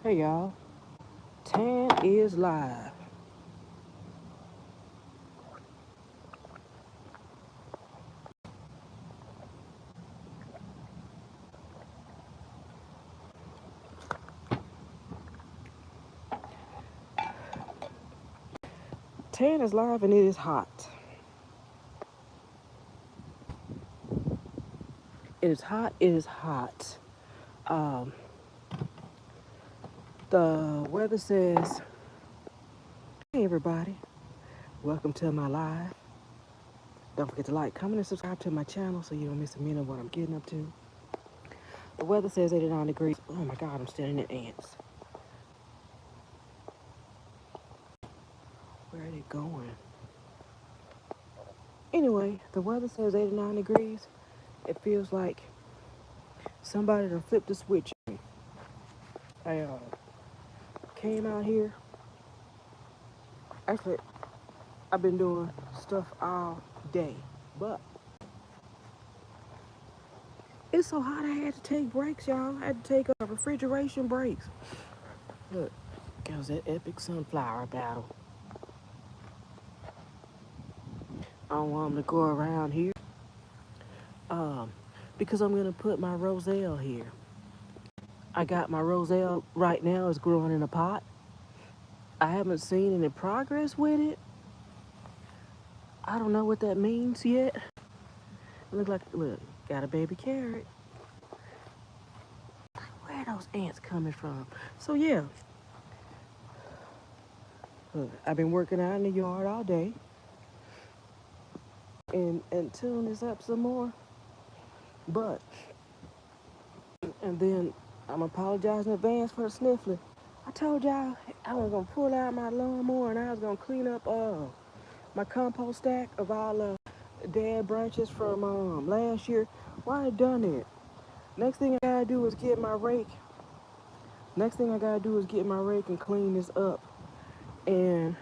Hey y'all, Tan is live. Tan is live and it is hot. It is hot, it is hot. Um, the weather says, hey everybody, welcome to my live. Don't forget to like, comment, and subscribe to my channel so you don't miss a minute of what I'm getting up to. The weather says 89 degrees. Oh my God, I'm standing in ants. Where are they going? Anyway, the weather says 89 degrees. It feels like somebody done flipped the switch. I came out here. Actually, I've been doing stuff all day, but it's so hot I had to take breaks, y'all. I had to take refrigeration breaks. Look, it was that epic sunflower battle. I don't want them to go around here because I'm going to put my roselle here. I got my roselle right now. It's growing in a pot. I haven't seen any progress with it. I don't know what that means yet. Look, got a baby carrot. Where are those ants coming from? So yeah, look, I've been working out in the yard all day. And tune this up some more. But, and then I'm apologizing in advance for the sniffling. I told y'all I was going to pull out my lawnmower and I was going to clean up my compost stack of all the dead branches from last year. Why I done it? Next thing I gotta do is get my rake. Next thing I gotta do is get my rake and clean this up. And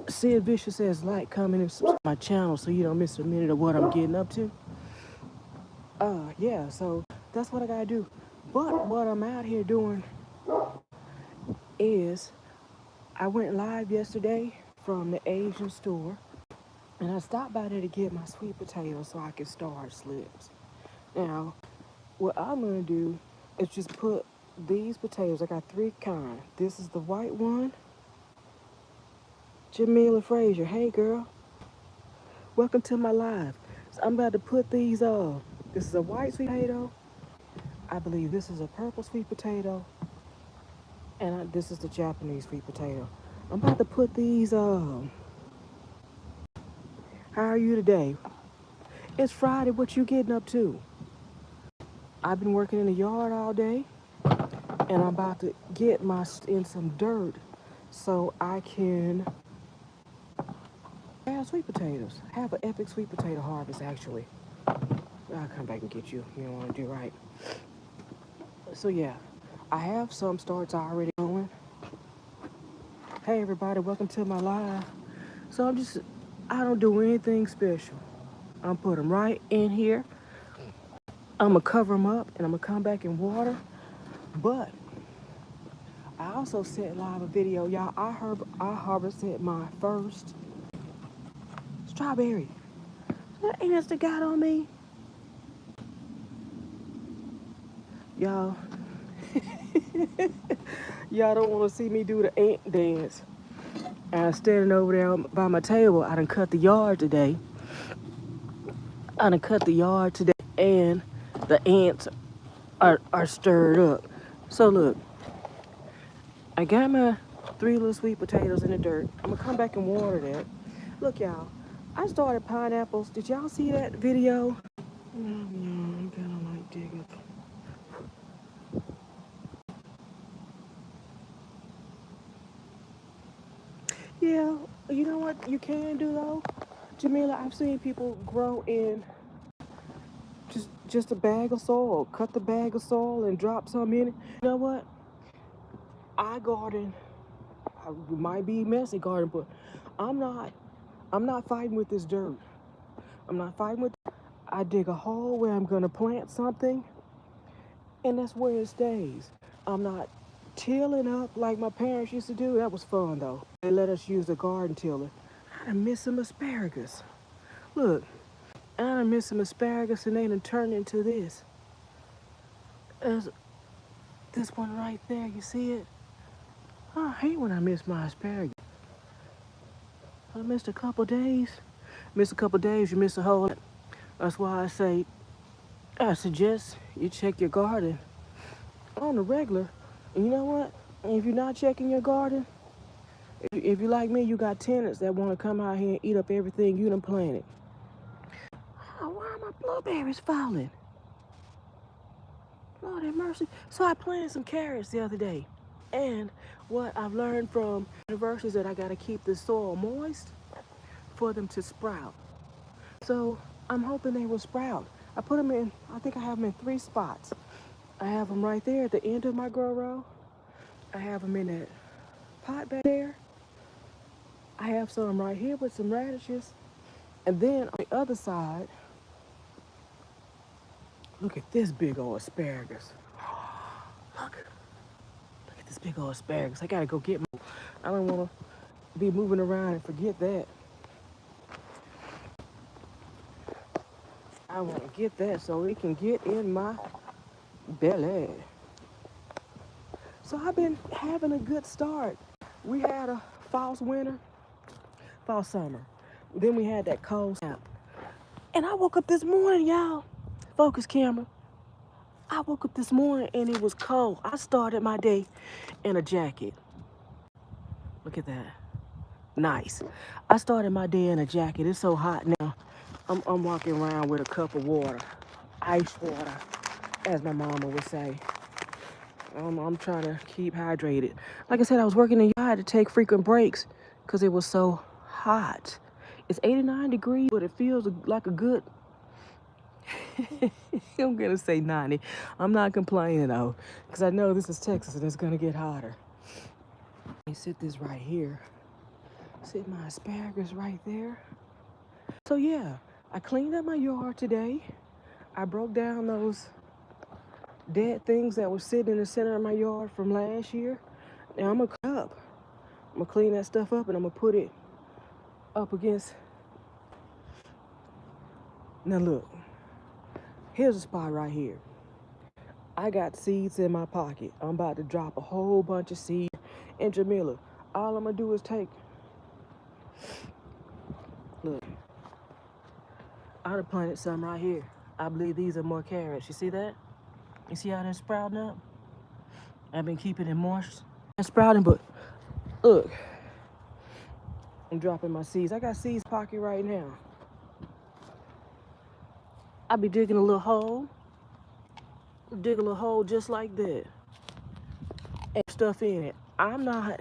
Sid Vicious says like, comment, and subscribe to my channel so you don't miss a minute of what I'm getting up to. Yeah, so that's what I gotta do. But what I'm out here doing is I went live yesterday from the Asian store and I stopped by there to get my sweet potatoes so I can start slips. Now, what I'm gonna do is just put these potatoes, I got 3 kinds. This is the white one. Jamila Frazier, hey girl, welcome to my live. So I'm about to put these this is a white sweet potato. I believe this is a purple sweet potato. And this is the Japanese sweet potato. I'm about to put these how are you today? It's Friday, what you getting up to? I've been working in the yard all day. And I'm about to get in some dirt so I can have sweet potatoes. Have an epic sweet potato harvest, actually. I'll come back and get you. You don't want to do right. So yeah, I have some starts already going. Hey everybody, welcome to my live. So I don't do anything special. I'm put them right in here. I'm gonna cover them up and I'm gonna come back and water. But I also sent live a video, y'all. I harvested my first strawberry. That ants that got on me. Y'all, y'all don't want to see me do the ant dance. And I'm standing over there by my table. I done cut the yard today. And the ants are stirred up. So look, I got my 3 little sweet potatoes in the dirt. I'm gonna come back and water that. Look, y'all, I started pineapples. Did y'all see that video? No, I'm kind of like digging. Yeah, you know what you can do though? Jamila, I've seen people grow in just a bag of soil. Cut the bag of soil and drop some in it. You know what? I garden. I might be messy garden, but I'm not fighting with this dirt. I'm not fighting with. I dig a hole where I'm gonna plant something, and that's where it stays. I'm not tilling up like my parents used to do. That was fun though. They let us use the garden tiller. I done missed some asparagus. Look, I done missed some asparagus and they done turned into this. There's this one right there, you see it? I hate when I miss my asparagus. I missed a couple days. Miss a couple days, you miss a whole lot. That's why I suggest you check your garden on the regular. And you know what? If you're not checking your garden, if you like me, you got tenants that want to come out here and eat up everything you done planted. Oh, why are my blueberries falling? Lord have mercy. So I planted some carrots the other day. And what I've learned from university is that I got to keep the soil moist for them to sprout. So I'm hoping they will sprout. I put them in, I think I have them in 3 spots. I have them right there at the end of my grow row. I have them in that pot back there. I have some right here with some radishes. And then on the other side, look at this big old asparagus. Look at this big old asparagus. I gotta go get more. I don't wanna be moving around and forget that. I wanna get that so it can get in my belly. So I've been having a good start. We had a false winter, fall summer. Then we had that cold snap. And I woke up this morning, y'all. Focus camera. I woke up this morning and it was cold. I started my day in a jacket. Look at that. Nice. I started my day in a jacket. It's so hot now. I'm walking around with a cup of water. Ice water, as my mama would say. I'm trying to keep hydrated. Like I said, I was working in the yard to take frequent breaks because it was so hot. It's 89 degrees, but it feels like a good, I'm going to say 90. I'm not complaining though, because I know this is Texas and it's going to get hotter. Let me sit this right here. Sit my asparagus right there. So yeah, I cleaned up my yard today. I broke down those dead things that were sitting in the center of my yard from last year. Now I'm gonna clean that stuff up and I'm gonna put it up against. Now look, here's a spot right here. I got seeds in my pocket. I'm about to drop a whole bunch of seeds. And Jamila, all I'm gonna do is take, look, I'd have planted some right here. I believe these are more carrots. You see that? You see how they're sprouting up? I've been keeping it moist and sprouting, but look, I'm dropping my seeds. I got seeds pocket right now. I'll be digging a little hole. Dig a little hole just like that. And stuff in it. I'm not.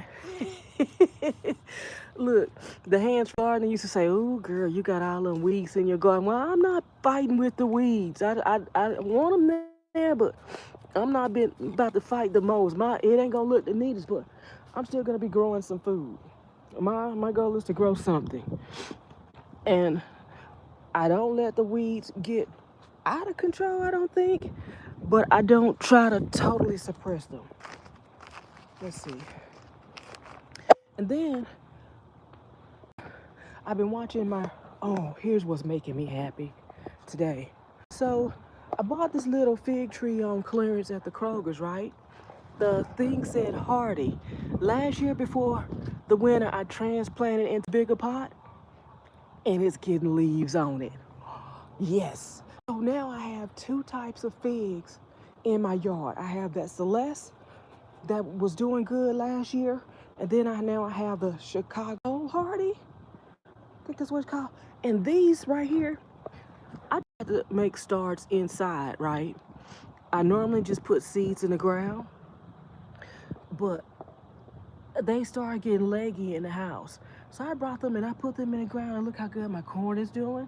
Look, the hands gardener used to say, "Ooh, girl, you got all them weeds in your garden." Well, I'm not fighting with the weeds. I want them there, but I'm not about to fight the most. It ain't gonna look the neatest, but I'm still gonna be growing some food. My goal is to grow something, and I don't let the weeds get out of control. I don't think, but I don't try to totally suppress them. Let's see. And then I've been watching here's what's making me happy today. So I bought this little fig tree on clearance at the Kroger's, right? The thing said hardy. Last year before the winter, I transplanted into a bigger pot and it's getting leaves on it. Yes. So now I have 2 types of figs in my yard. I have that Celeste that was doing good last year, and then now I have the Chicago Hardy. I think that's what it's called. And these right here, I had to make starts inside, right? I normally just put seeds in the ground, but they started getting leggy in the house. So I brought them and I put them in the ground, and look how good my corn is doing.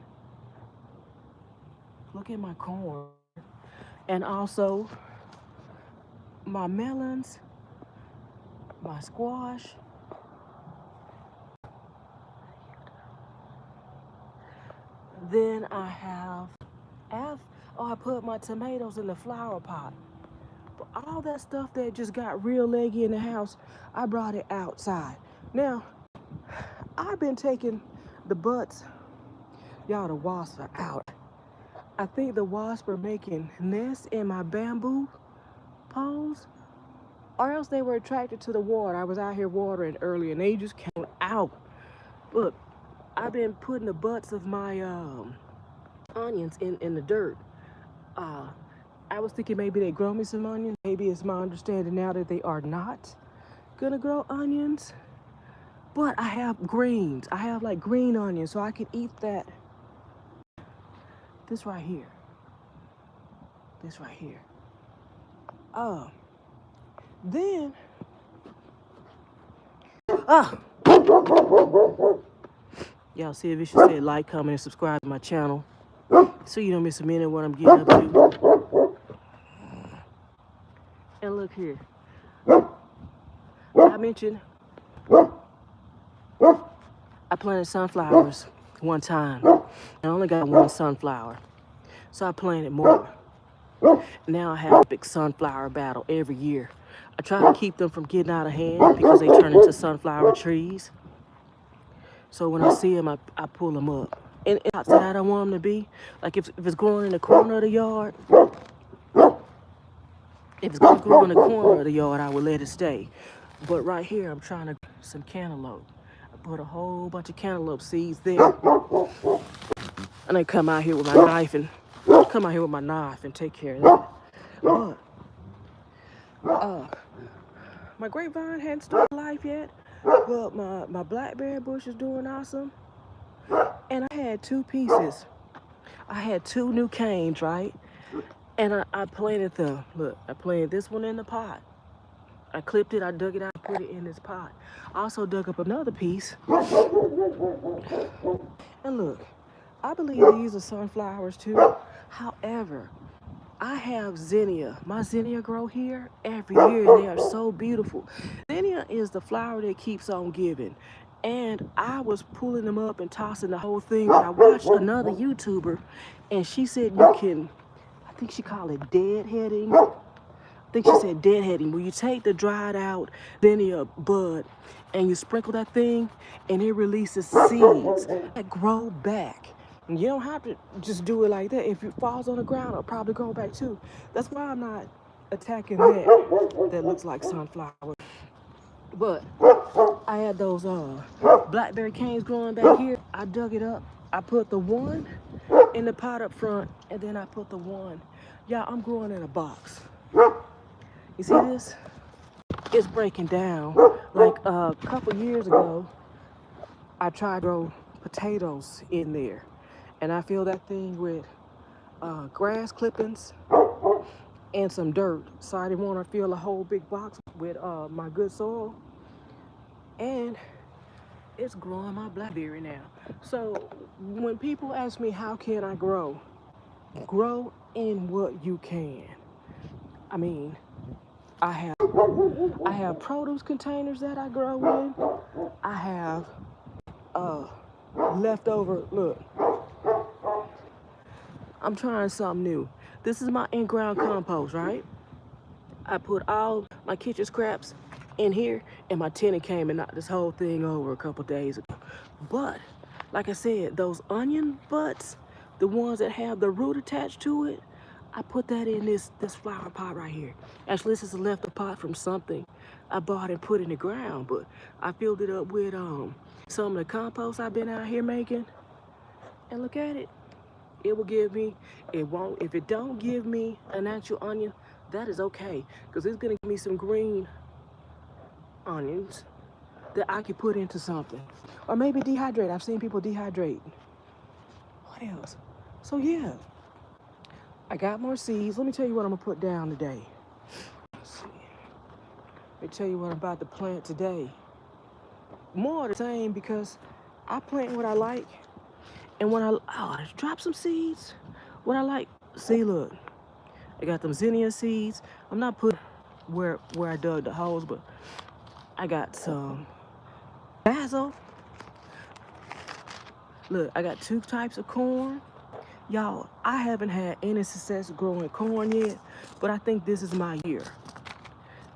Look at my corn. And also my melons, my squash. Then I put my tomatoes in the flower pot. But all that stuff that just got real leggy in the house, I brought it outside. Now, I've been taking the butts. Y'all, the wasps are out. I think the wasps are making nests in my bamboo poles, or else they were attracted to the water. I was out here watering earlier and they just came out. Look, I've been putting the butts of my onions in the dirt. I was thinking maybe they grow me some onions. Maybe it's my understanding now that they are not gonna grow onions. But I have greens. I have like green onions, so I can eat that. This right here. This right here. Then, y'all see if you should say like, comment, and subscribe to my channel so you don't miss a minute of what I'm getting up to. And look here. I mentioned I planted sunflowers one time. I only got one sunflower, so I planted more. Now I have a big sunflower battle every year. I try to keep them from getting out of hand because they turn into sunflower trees. So when I see them, I pull them up. And outside I don't want them to be, like if it's growing in the corner of the yard, if it's gonna grow in the corner of the yard, I will let it stay. But right here, I'm trying to grow some cantaloupe. I put a whole bunch of cantaloupe seeds there. And I come out here with my knife and take care of that. But my grapevine hadn't started life yet, but my blackberry bush is doing awesome. And I had two pieces. I had two new canes, right? And I planted them. Look, I planted this one in the pot. I clipped it, I dug it out, put it in this pot. I also dug up another piece. And look, I believe these are sunflowers too. However, I have zinnia. My zinnia grow here every year. They are so beautiful. Zinnia is the flower that keeps on giving. And I was pulling them up and tossing the whole thing. But I watched another YouTuber and she said you can, I think she called it deadheading. I think she said deadheading, where you take the dried out zinnia bud and you sprinkle that thing and it releases seeds that grow back. And you don't have to just do it like that. If it falls on the ground, it'll probably grow back too. That's why I'm not attacking that looks like sunflower. But I had those blackberry canes growing back here. I dug it up. I put the one in the pot up front, and then I put the one. Yeah, I'm growing in a box. You see this? It's breaking down. Like a couple years ago, I tried to grow potatoes in there. And I filled that thing with grass clippings and some dirt. So I didn't want to fill a whole big box with my good soil. And it's growing my blackberry now. So when people ask me how can I grow in what you can. I mean, I have produce containers that I grow in. I have leftover, look, I'm trying something new. This is my in-ground compost, right? I put all my kitchen scraps in here, and my tenant came and knocked this whole thing over a couple days ago. But, like I said, those onion butts, the ones that have the root attached to it, I put that in this flower pot right here. Actually, this is a leftover pot from something I bought and put in the ground, but I filled it up with some of the compost I've been out here making. And look at it. It will give me, if it don't give me an actual onion, that is okay. Because it's gonna give me some green onions that I can put into something. Or maybe dehydrate. I've seen people dehydrate. What else? So yeah, I got more seeds. Let me tell you what I'm gonna put down today. Let's see. Let me tell you what I'm about to plant today. More of the same, because I plant what I like. And when I drop some seeds, what I like, see, look, I got them zinnia seeds. I'm not putting where I dug the holes, but I got some basil. Look, I got 2 types of corn. Y'all, I haven't had any success growing corn yet, but I think this is my year.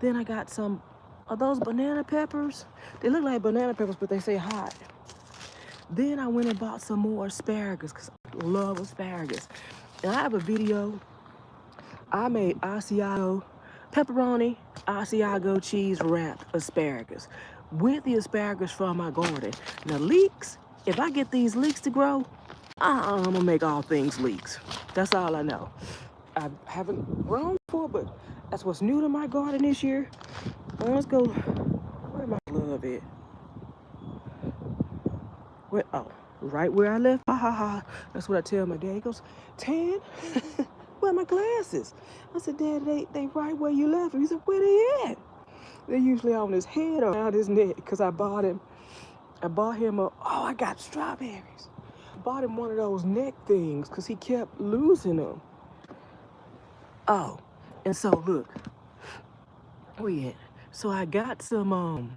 Then I got some of those banana peppers. They look like banana peppers, but they say hot. Then I went and bought some more asparagus because I love asparagus. And I have a video. I made Asiago pepperoni, Asiago cheese wrapped asparagus with the asparagus from my garden. Now leeks, if I get these leeks to grow, I'm gonna make all things leeks. That's all I know. I haven't grown before, but that's what's new to my garden this year. Let's go. Where my glove at? Where? Oh, right where I left. Ha ha ha. That's what I tell my dad. He goes, Tan, where are my glasses? I said, Dad, they right where you left them. He said, where they at? They're usually on his head or around his neck because I bought him I got strawberries. I bought him one of those neck things because he kept losing them. Oh, and so look, where you at? So I got some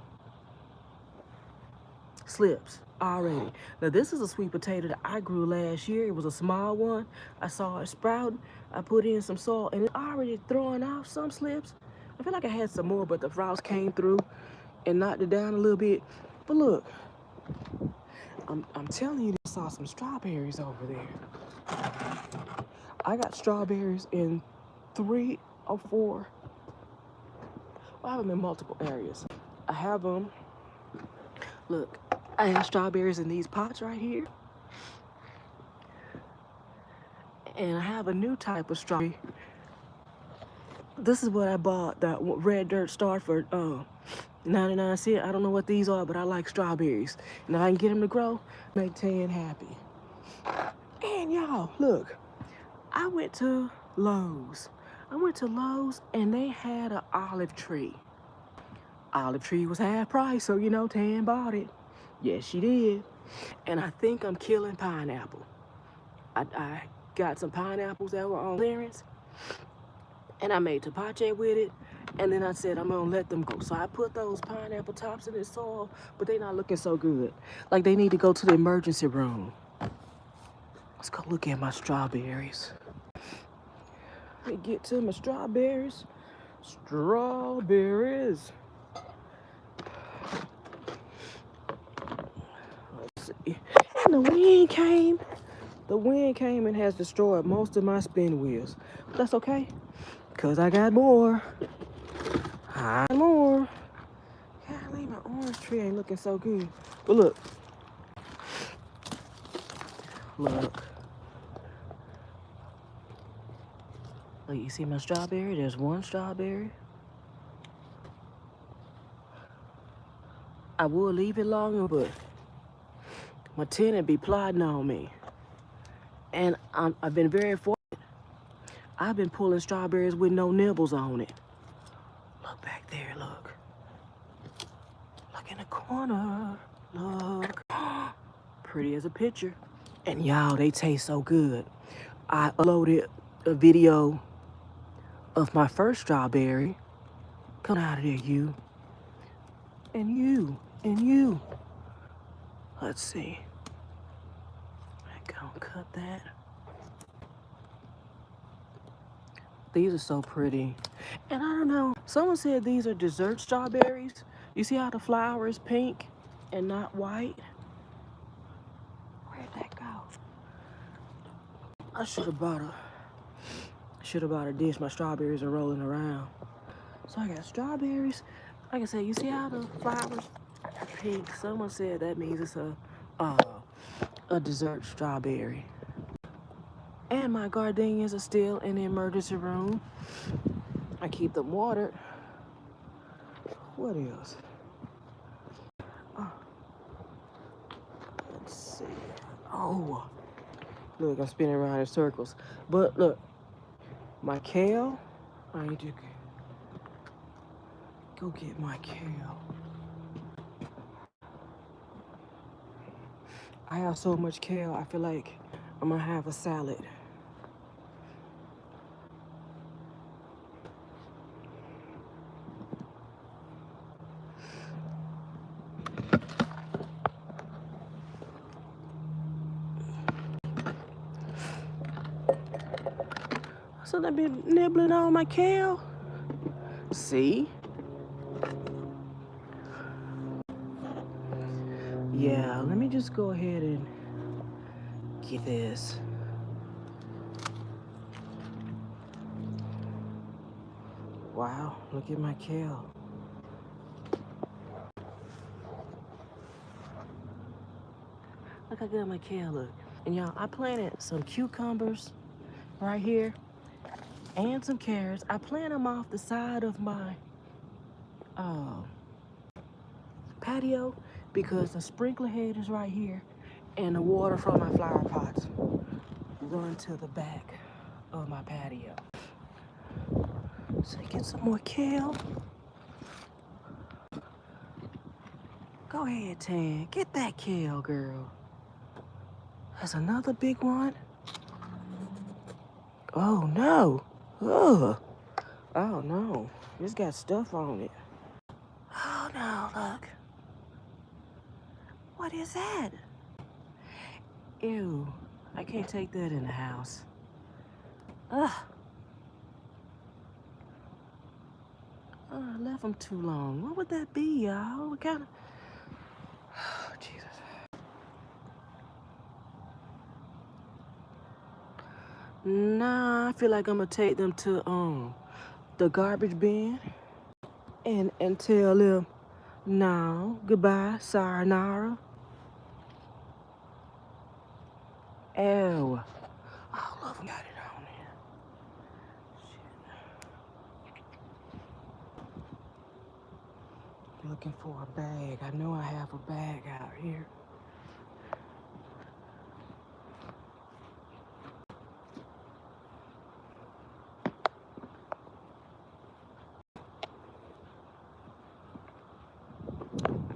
slips already. Now this is a sweet potato that I grew last year. It was a small one. I saw it sprouting. I put in some soil and it's already throwing off some slips. I feel like I had some more, but the frost came through and knocked it down a little bit. But look, I'm telling you, I saw some strawberries over there. I got strawberries in 3 or 4. Well, I have them in multiple areas. I have them. Look, I have strawberries in these pots right here. And I have a new type of strawberry. This is what I bought, that red dirt star for 99 cents. I don't know what these are, but I like strawberries. And if I can get them to grow, make Tan happy. And y'all, look, I went to Lowe's. And they had an olive tree. Olive tree was half price, so you know, Tan bought it. Yes, she did. And I think I'm killing pineapple. I got some pineapples that were on clearance, and I made tapache with it, and then I said I'm gonna let them go. So I put those pineapple tops in the soil, but they're not looking so good. Like they need to go to the emergency room. Let's go look at my strawberries. Let me get to my strawberries. Strawberries. Let's see. And the wind came. The wind came and has destroyed most of my spin wheels. But that's okay, because I got more. More. Golly, my orange tree ain't looking so good. But look. Look. Look, you see my strawberry? There's one strawberry. I will leave it longer, but my tenant be plotting on me. And I've been very fortunate. I've been pulling strawberries with no nibbles on it. Look back there, look. Look in the corner, look. Pretty as a picture. And y'all, they taste so good. I uploaded a video of my first strawberry. Come out of there, you. And you, and you. Let's see. I'm gonna cut that. These are so pretty. And I don't know, someone said these are dessert strawberries. You see how the flower is pink and not white? Where'd that go? I should have bought a dish. My strawberries are rolling around. So I got strawberries. Like I said, you see how the flowers are pink? Someone said that means it's a dessert strawberry. And my gardenias are still in the emergency room. I keep them watered. What else? Oh. Let's see. Oh, look, I'm spinning around in circles. But look, my kale, I need to go get my kale. I have so much kale, I feel like I'm gonna have a salad. So I've been nibbling on my kale. See? Yeah, let me just go ahead and get this. Wow, look at my kale. Look how good my kale look. And y'all, I planted some cucumbers right here and some carrots. I planted them off the side of my patio because the sprinkler head is right here and the water from my flower pots run to the back of my patio. So get some more kale. Go ahead, Tan. Get that kale, girl. That's another big one. Oh no. Ugh. Oh no. It's got stuff on it. Oh no, look. What is that? Ew. I can't take that in the house. Ugh. I left them too long. What would that be, y'all? What kind of... Oh, Jesus. Nah, I feel like I'm gonna take them to the garbage bin and tell them, no, goodbye, sayonara. Ew. All of them got it on there. Shit. Looking for a bag. I know I have a bag out here.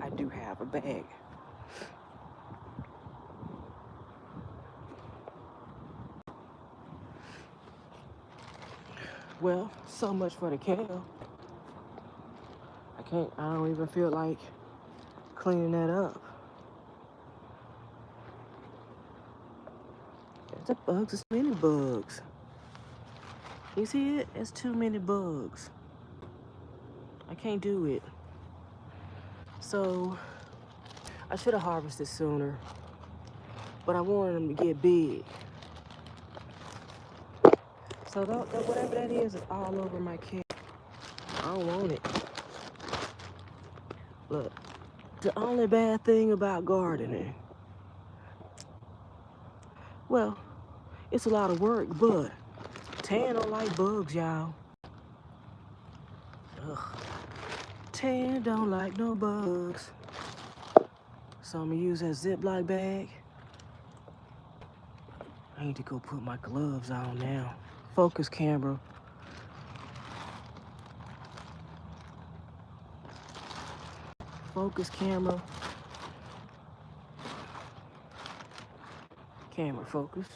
I do have a bag. Well, so much for the kale. I don't even feel like cleaning that up. There's bugs, there's many bugs. You see it? It's too many bugs. I can't do it. So, I should have harvested sooner, but I wanted them to get big. So whatever that is all over my kale. I don't want it. Look, the only bad thing about gardening, well, it's a lot of work, but Tan don't like bugs, y'all. Ugh. Tan don't like no bugs. So I'm gonna use that Ziploc bag. I need to go put my gloves on now. Focus camera. Focus camera. Camera focus.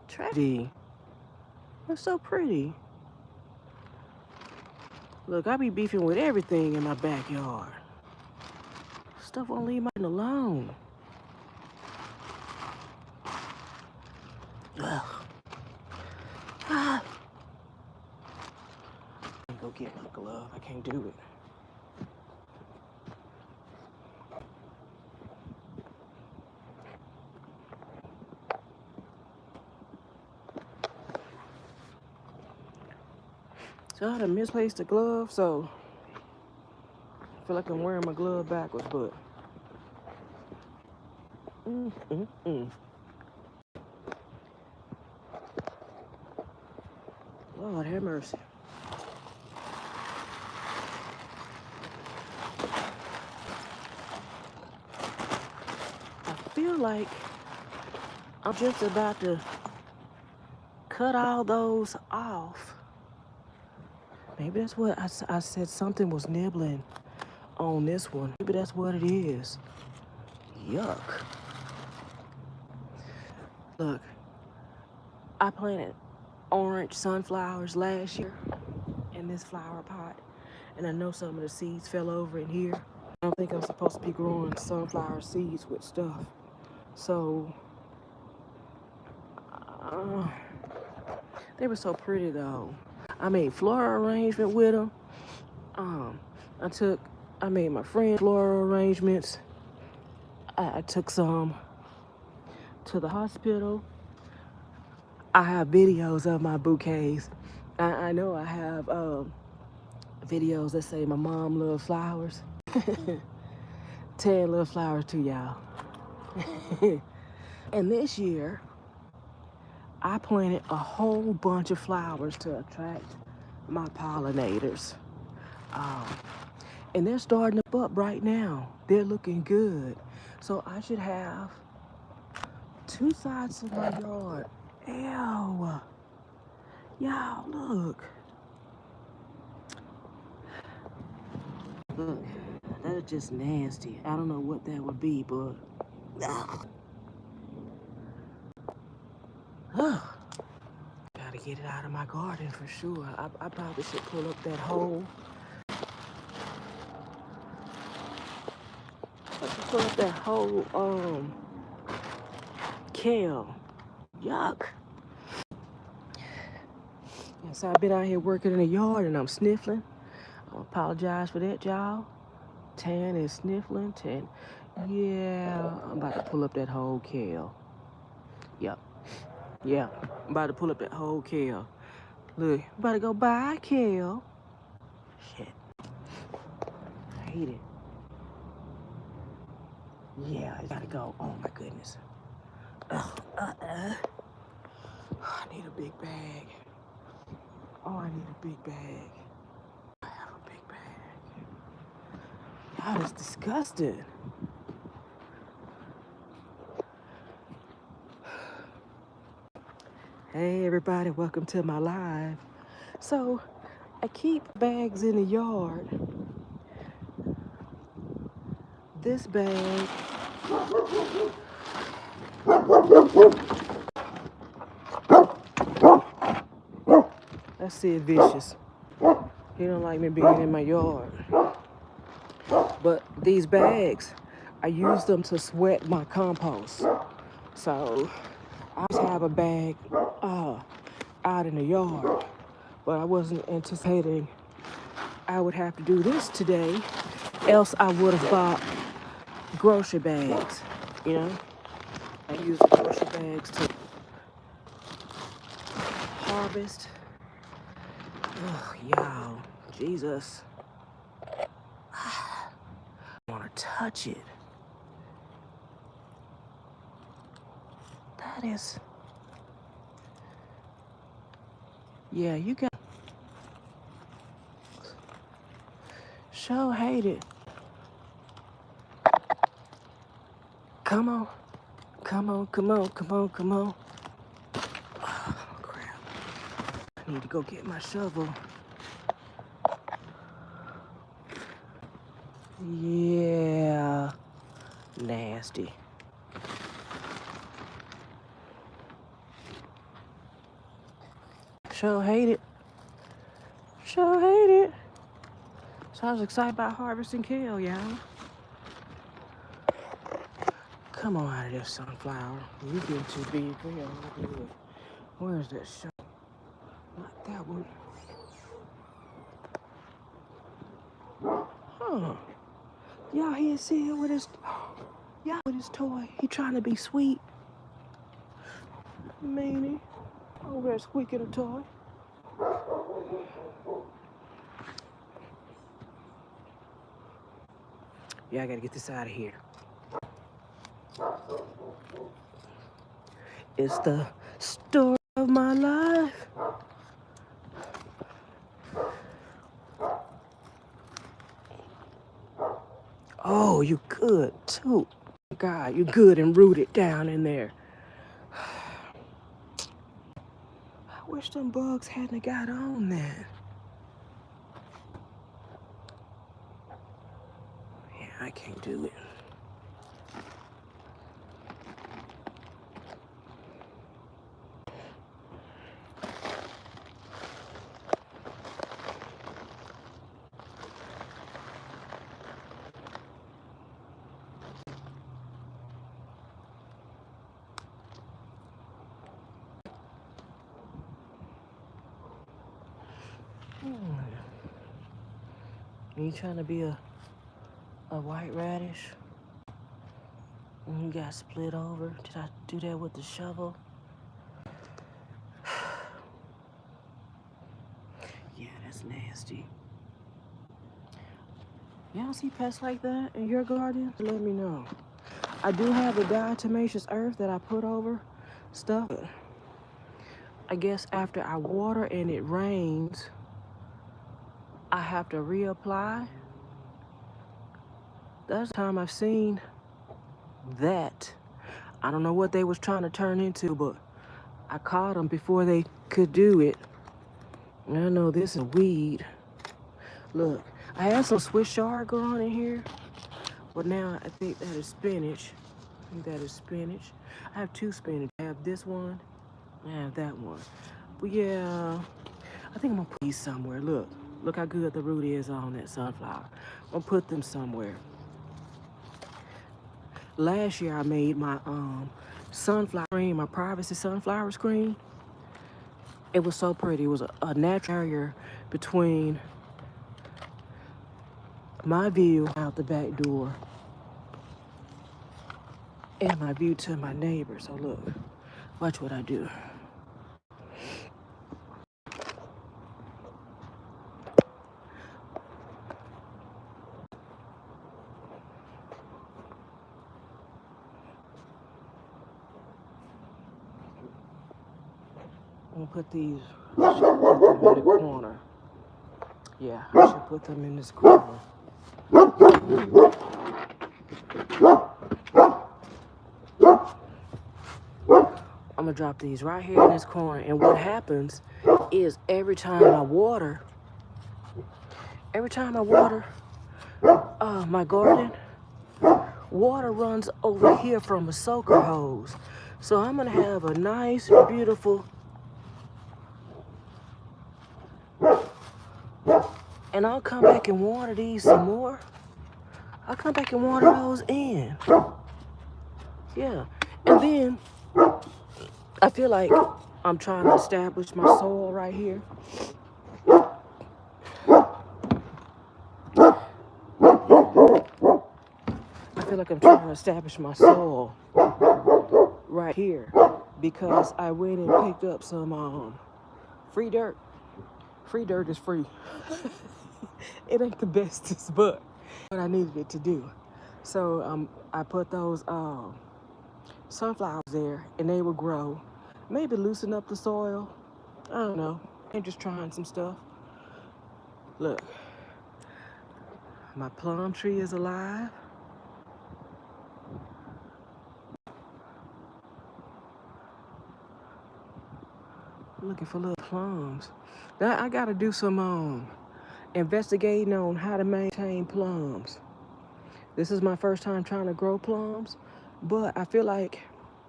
Trendy. It's so pretty. Look, I be beefing with everything in my backyard. Stuff won't leave mine alone. Ugh. Ah. Go get my glove. I can't do it. So I done misplaced the glove, so I feel like I'm wearing my glove backwards, but Lord have mercy. I feel like I'm just about to cut all those off. Maybe that's what I said, something was nibbling on this one. Maybe that's what it is. Yuck. Look, I planted orange sunflowers last year in this flower pot, and I know some of the seeds fell over in here. I don't think I'm supposed to be growing sunflower seeds with stuff. So They were so pretty though. I made floral arrangement with them. I made my friend floral arrangements. I took some to the hospital. I have videos of my bouquets. I know I have videos that say my mom loves flowers. 10 little flowers to y'all. And this year, I planted a whole bunch of flowers to attract my pollinators. And they're starting to up right now. They're looking good. So I should have 2 sides of my yard. Ew. Y'all, look. Look, that is just nasty. I don't know what that would be, but... Ugh. Gotta get it out of my garden for sure. I probably should pull up that hole. Pull up that whole kale. Yuck. Yeah, so I've been out here working in the yard and I'm sniffling. I apologize for that, y'all. Tan is sniffling. Tan. Yeah, I'm about to pull up that whole kale. Yep. Yeah, I'm about to pull up that whole kale. Look, I'm about to go buy kale. Shit. I hate it. Yeah, I gotta go. Oh my goodness. I need a big bag. Oh, I need a big bag. I have a big bag. God, it's disgusting. Hey everybody, welcome to my live. So, I keep bags in the yard. This bag. That's Sid Vicious. He don't like me being in my yard. But these bags, I use them to sweat my compost. So I just have a bag out in the yard. But I wasn't anticipating I would have to do this today. Else I would have bought grocery bags, you know? I use the grocery bags to harvest. Ugh, y'all, Jesus. I want to touch it. That is... Yeah, you got... Sure hate it. Come on. Come on, come on, come on, come on. Oh, crap. I need to go get my shovel. Yeah. Nasty. Sure hate it. Sure hate it. So I was excited about harvesting kale, y'all. Come on out of there, sunflower. You getting too big for your good. Where's that shovel? Not that one. Huh. Y'all hear Sid with his... Y'all with his toy. He trying to be sweet. Meanie. Over there squeaking a toy. Yeah, I gotta get this out of here. It's the story of my life. Oh, you good too. God, you good and rooted down in there. I wish them bugs hadn't got on there. Yeah, I can't do it. And you trying to be a white radish? And you got split over. Did I do that with the shovel? Yeah, that's nasty. Y'all see pests like that in your garden? Let me know. I do have a diatomaceous earth that I put over stuff. I guess after I water and it rains, I have to reapply. That's the time I've seen that. I don't know what they was trying to turn into, but I caught them before they could do it. And I know this is weed. Look, I had some Swiss chard growing in here, but now I think that is spinach. I have two spinach. I have this one, and I have that one. But yeah, I think I'm gonna put these somewhere. Look how good the root is on that sunflower. I'm gonna put them somewhere. Last year I made my sunflower screen, my privacy sunflower screen. It was so pretty. It was a natural barrier between my view out the back door and my view to my neighbor. So look, watch what I do. I'm gonna put these, I should put them in the corner. Yeah, I should put them in this corner. I'm gonna drop these right here in this corner, and what happens is every time I water my garden, water runs over here from a soaker hose. So I'm gonna have a nice, beautiful, and I'll come back and water these some more. I'll come back and water those in. Yeah, and then I feel like I'm trying to establish my soil right here. I feel like I'm trying to establish my soil right here because I went and picked up some free dirt. Free dirt is free. It ain't the bestest, but what I needed it to do. So I put those sunflowers there, and they will grow. Maybe loosen up the soil. I don't know. I'm just trying some stuff. Look, my plum tree is alive. Looking for little plums. Now I gotta do some investigating on how to maintain plums. This is my first time trying to grow plums, but I feel like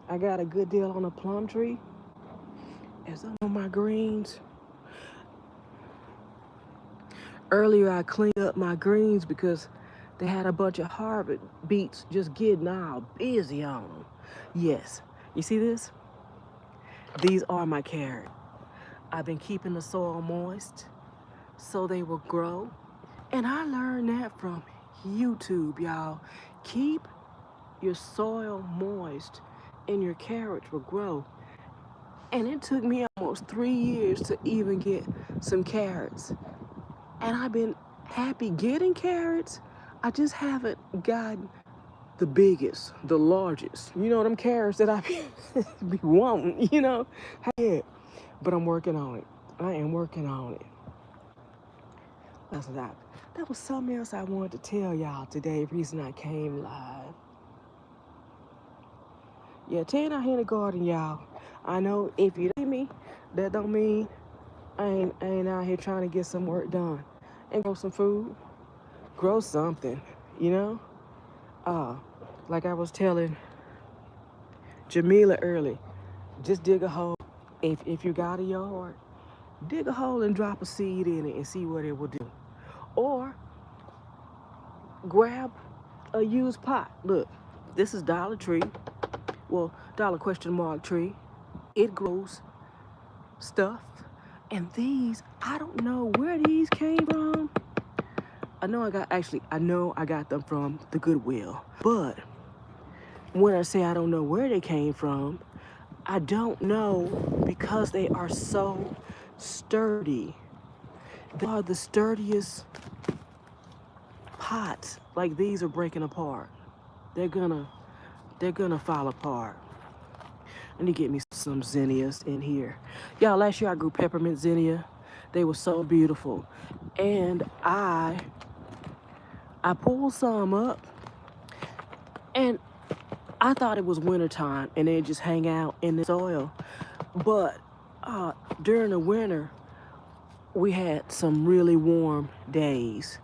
I got a good deal on a plum tree. And some of my greens. Earlier I cleaned up my greens because they had a bunch of Harvard beets just getting all busy on them. Yes, you see this? These are my carrots. I've been keeping the soil moist so they will grow. And I learned that from YouTube, y'all. Keep your soil moist and your carrots will grow. And it took me almost 3 years to even get some carrots. And I've been happy getting carrots. I just haven't gotten the biggest, the largest. You know, them carrots that I be wanting, you know? Yeah. But I'm working on it. I am working on it. That's that. That was something else I wanted to tell y'all today, reason I came live. Yeah, Tan out here in the garden, y'all. I know if you see me, that don't mean I ain't out here trying to get some work done. And grow some food, grow something, you know? Like I was telling Jamila early, just dig a hole. If you got a yard, dig a hole and drop a seed in it and see what it will do. Or grab a used pot. Look, this is Dollar Tree. Well, Dollar question mark tree. It grows stuff. And these, I don't know where these came from. I know I got them from the Goodwill. But when I say I don't know where they came from, I don't know because they are so sturdy. They are the sturdiest pots. Like, these are breaking apart. They're gonna fall apart. I need to get me some zinnias in here. Y'all, last year I grew peppermint zinnia. They were so beautiful. And I pulled some up, and I thought it was wintertime and they'd just hang out in the soil. But during the winter, we had some really warm days.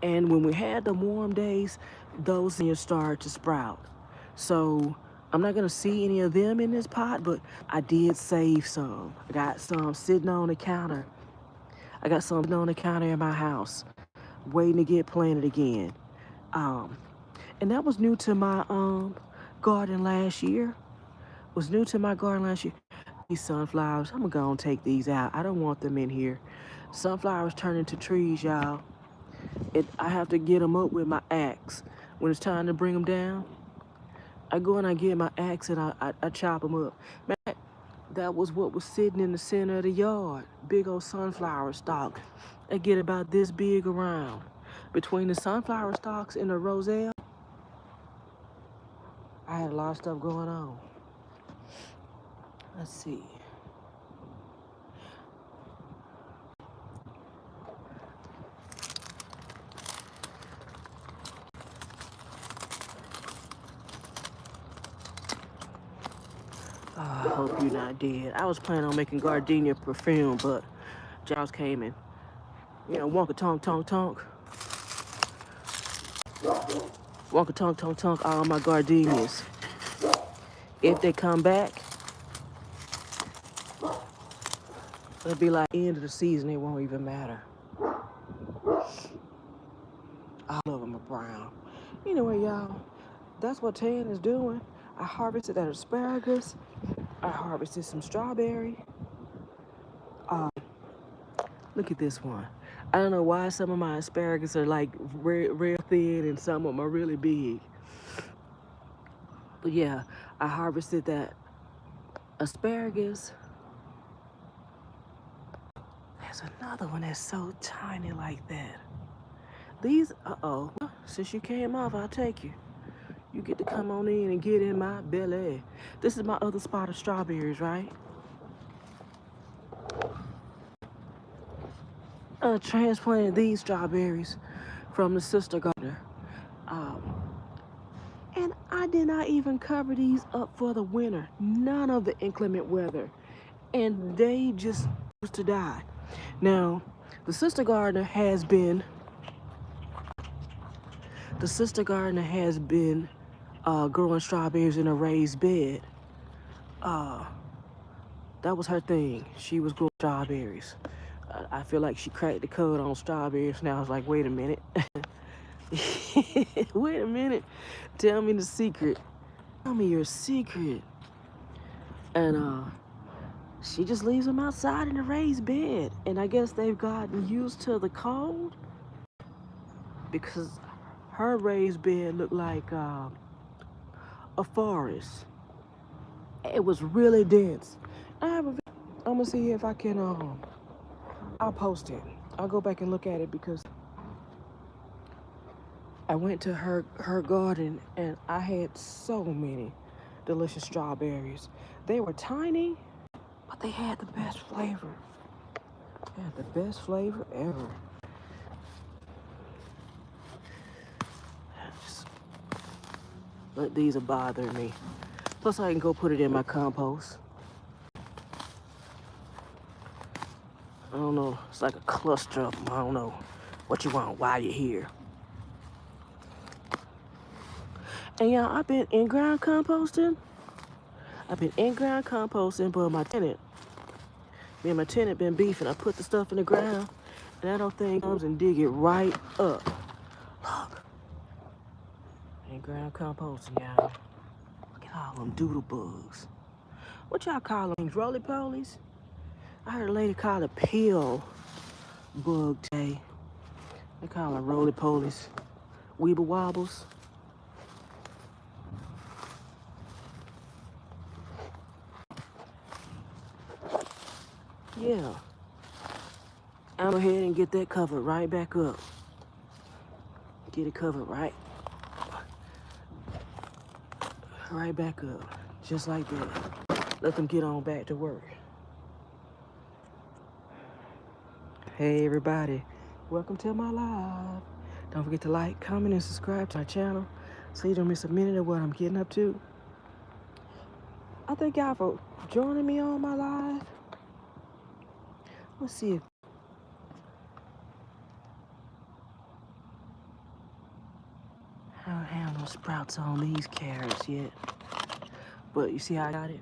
And when we had the warm days, those zinnias started to sprout. So I'm not gonna see any of them in this pot, but I did save some. I got some sitting on the counter. I got some on the counter in my house, waiting to get planted again. And that was new to my garden last year. These sunflowers, I'm gonna go and take these out. I don't want them in here. Sunflowers turn into trees, y'all. I have to get them up with my axe. When it's time to bring them down, I go and I get my axe and I chop them up. Man, that was what was sitting in the center of the yard. Big old sunflower stalk. They get about this big around. Between the sunflower stalks and the roselle, I had a lot of stuff going on. Let's see. Oh, I hope you're not dead. I was planning on making gardenia perfume, but Giles came and, wonka tonk tonk tonk. Wonka tonk tonk tonk all my gardenias. If they come back, it'll be like the end of the season, it won't even matter. All of them are brown. Anyway, y'all, that's what Tan is doing. I harvested that asparagus. I harvested some strawberry. Look at this one. I don't know why some of my asparagus are like real thin and some of them are really big. But yeah, I harvested that asparagus. There's another one that's so tiny like that. These, since you came off, I'll take you. You get to come on in and get in my belly. This is my other spot of strawberries, right? Transplanted these strawberries from the sister gardener. And I did not even cover these up for the winter. None of the inclement weather. And they just used to die. Now, the sister gardener has been growing strawberries in a raised bed. That was her thing. She was growing strawberries. I feel like she cracked the code on strawberries. Now I was like, wait a minute. Wait a minute. Tell me the secret. Tell me your secret. And she just leaves them outside in the raised bed. And I guess they've gotten used to the cold because her raised bed looked like a forest. It was really dense. I'm gonna see if I can, I'll post it. I'll go back and look at it because I went to her garden and I had so many delicious strawberries. They were tiny, but they had the best flavor. They had the best flavor ever. But these are bothering me. Plus I can go put it in my compost. I don't know, it's like a cluster of them. I don't know what you want while you're here. And y'all, I've been in-ground composting. But me and my tenant been beefing. I put the stuff in the ground, and that old thing comes and dig it right up. Look. In-ground composting, y'all. Look at all them doodle bugs. What y'all call them? Roly-polies? I heard a lady call it pill bug today. They call them roly-polies, weeble wobbles. Yeah. I'm gonna go ahead and get that covered right back up. Get it covered right back up. Just like that. Let them get on back to work. Hey everybody, welcome to my live. Don't forget to like, comment, and subscribe to my channel so you don't miss a minute of what I'm getting up to. I thank y'all for joining me on my live. Let's see if I don't have no sprouts on these carrots yet. But you see how I got it?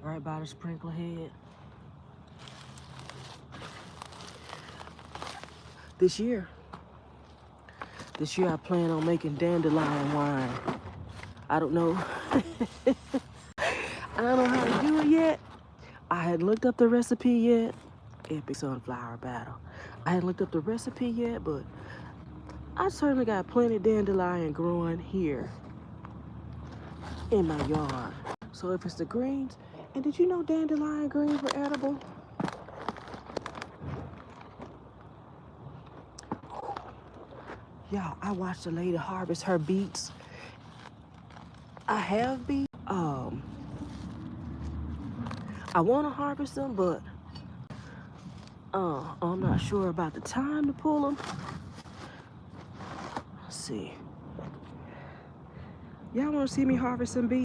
Right by the sprinkler head. This year I plan on making dandelion wine. I don't know. I don't know how to do it yet. I hadn't looked up the recipe yet. Epic sunflower battle. I hadn't looked up the recipe yet, but I certainly got plenty of dandelion growing here in my yard. So if it's the greens, and did you know dandelion greens were edible? Y'all, I watched a lady harvest her beets. I have beets. I want to harvest them, but I'm not sure about the time to pull them. Let's see. Y'all want to see me harvest some beets?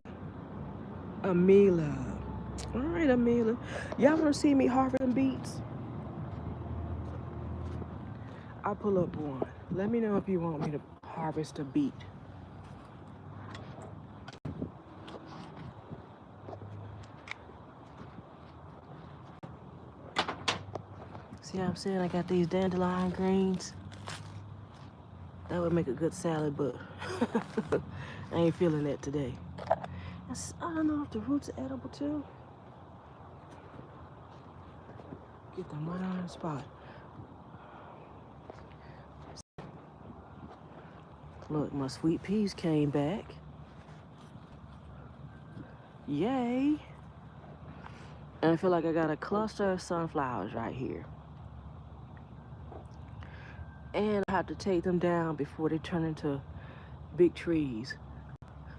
Amila. All right, Amila. Y'all want to see me harvest some beets? I'll pull up one. Let me know if you want me to harvest a beet. See how I'm saying I got these dandelion greens? That would make a good salad, but I ain't feeling that today. I don't know if the roots are edible too. Get them right on the spot. Look, my sweet peas came back. Yay. And I feel like I got a cluster of sunflowers right here. And I have to take them down before they turn into big trees.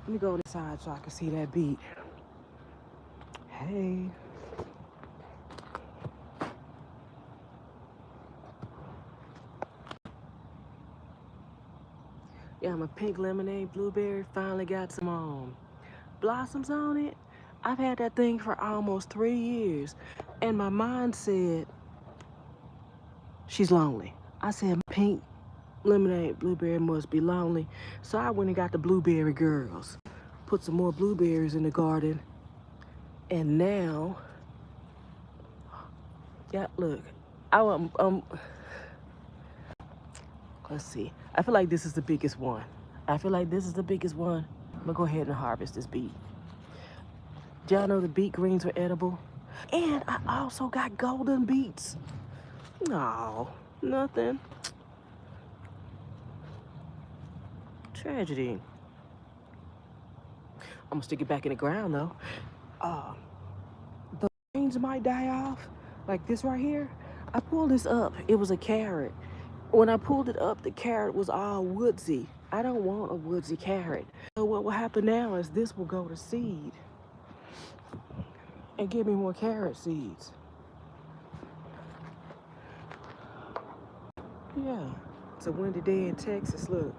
Let me go on the side so I can see that beet. Hey. Yeah, my pink lemonade blueberry finally got some blossoms on it. I've had that thing for almost 3 years. And my mind said, she's lonely. I said, pink lemonade blueberry must be lonely. So I went and got the blueberry girls. Put some more blueberries in the garden. And now, yeah, look, let's see. I feel like this is the biggest one. I'm gonna go ahead and harvest this beet. Do y'all know the beet greens are edible? And I also got golden beets. No, nothing. Tragedy. I'm gonna stick it back in the ground though. The greens might die off, like this right here. I pulled this up, it was a carrot. When I pulled it up, the carrot was all woodsy. I don't want a woodsy carrot. So what will happen now is this will go to seed and give me more carrot seeds. Yeah, it's a windy day in Texas, look.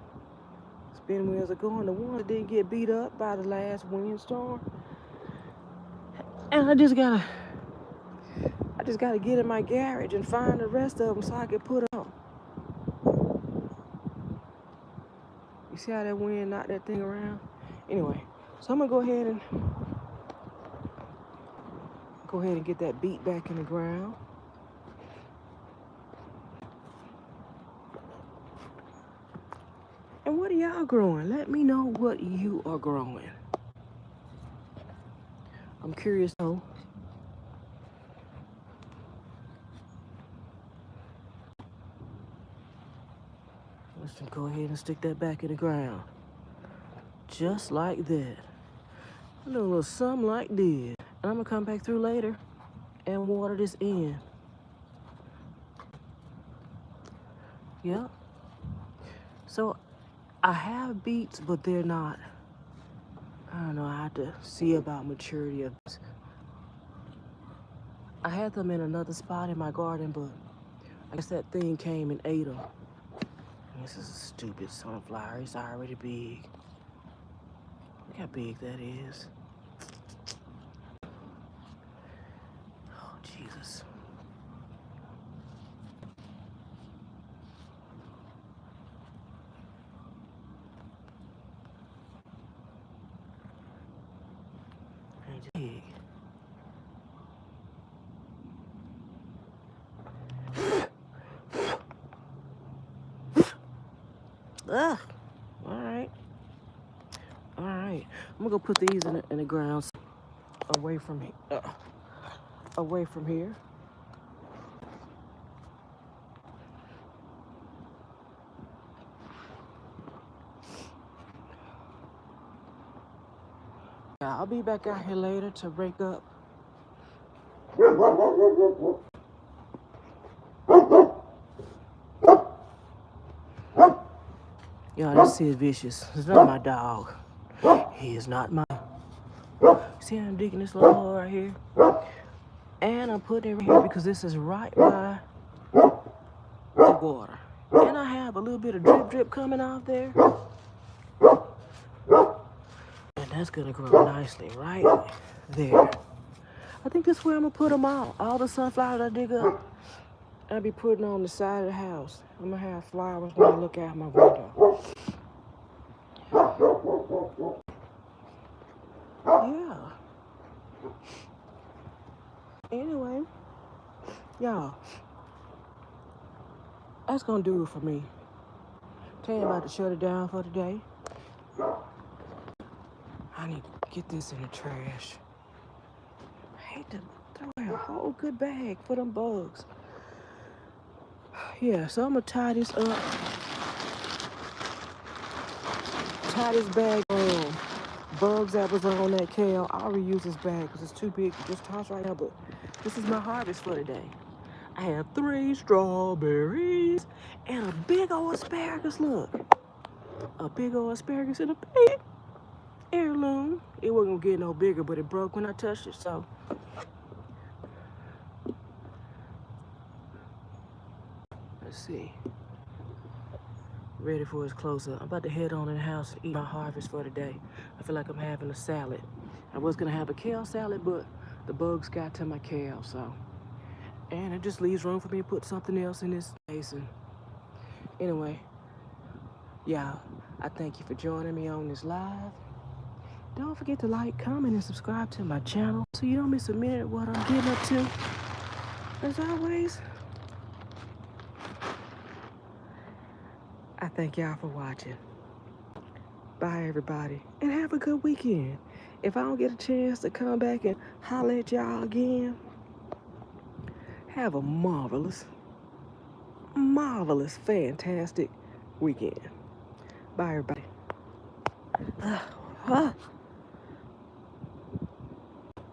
Spin wheels are going. The one that didn't get beat up by the last windstorm. And I just gotta get in my garage and find the rest of them so I can put them on. You see how that wind knocked that thing around? Anyway, so I'm gonna go ahead and get that beet back in the ground. And what are y'all growing? Let me know what you are growing. I'm curious though. And go ahead and stick that back in the ground. Just like that. A little something like this. And I'm gonna come back through later and water this in. Yep. So I have beets, but they're not, I don't know, I have to see about maturity of this. I had them in another spot in my garden, but I guess that thing came and ate them. This is a stupid sunflower. It's already big. Look how big that is. Oh, Jesus. Ain't big. Ugh. All right. All right. I'm gonna go put these in the ground away from here. Away from here. Yeah, I'll be back out here later to break up. Yeah, this is vicious. It's not my dog. He is not my. See, I'm digging this little hole right here. And I'm putting it right here because this is right by the water. And I have a little bit of drip coming off there. And that's gonna grow nicely right there. I think that's where I'm gonna put them all the sunflowers I dig up. I'll be putting on the side of the house. I'm gonna have flowers when I look out my window. Yeah. Anyway, y'all, that's gonna do it for me. Tell you about to shut it down for today. I need to get this in the trash. I hate to throw away a whole good bag for them bugs. Yeah, so I'm gonna tie this up. Tie this bag on bugs that was on that kale. I'll reuse this bag because it's too big to just toss right now, but this is my harvest for today. I have 3 strawberries and a big old asparagus, look. A big old asparagus in a big heirloom. It wasn't gonna get no bigger, but it broke when I touched it, so. Let's see. Ready for his close-up. I'm about to head on in the house and eat my harvest for today. I feel like I'm having a salad. I was gonna have a kale salad, but the bugs got to my kale, so. And it just leaves room for me to put something else in this basin. Anyway, y'all, I thank you for joining me on this live. Don't forget to like, comment, and subscribe to my channel so you don't miss a minute of what I'm getting up to. As always, I thank y'all for watching. Bye, everybody, and have a good weekend. If I don't get a chance to come back and holler at y'all again, have a marvelous, fantastic weekend. Bye, everybody.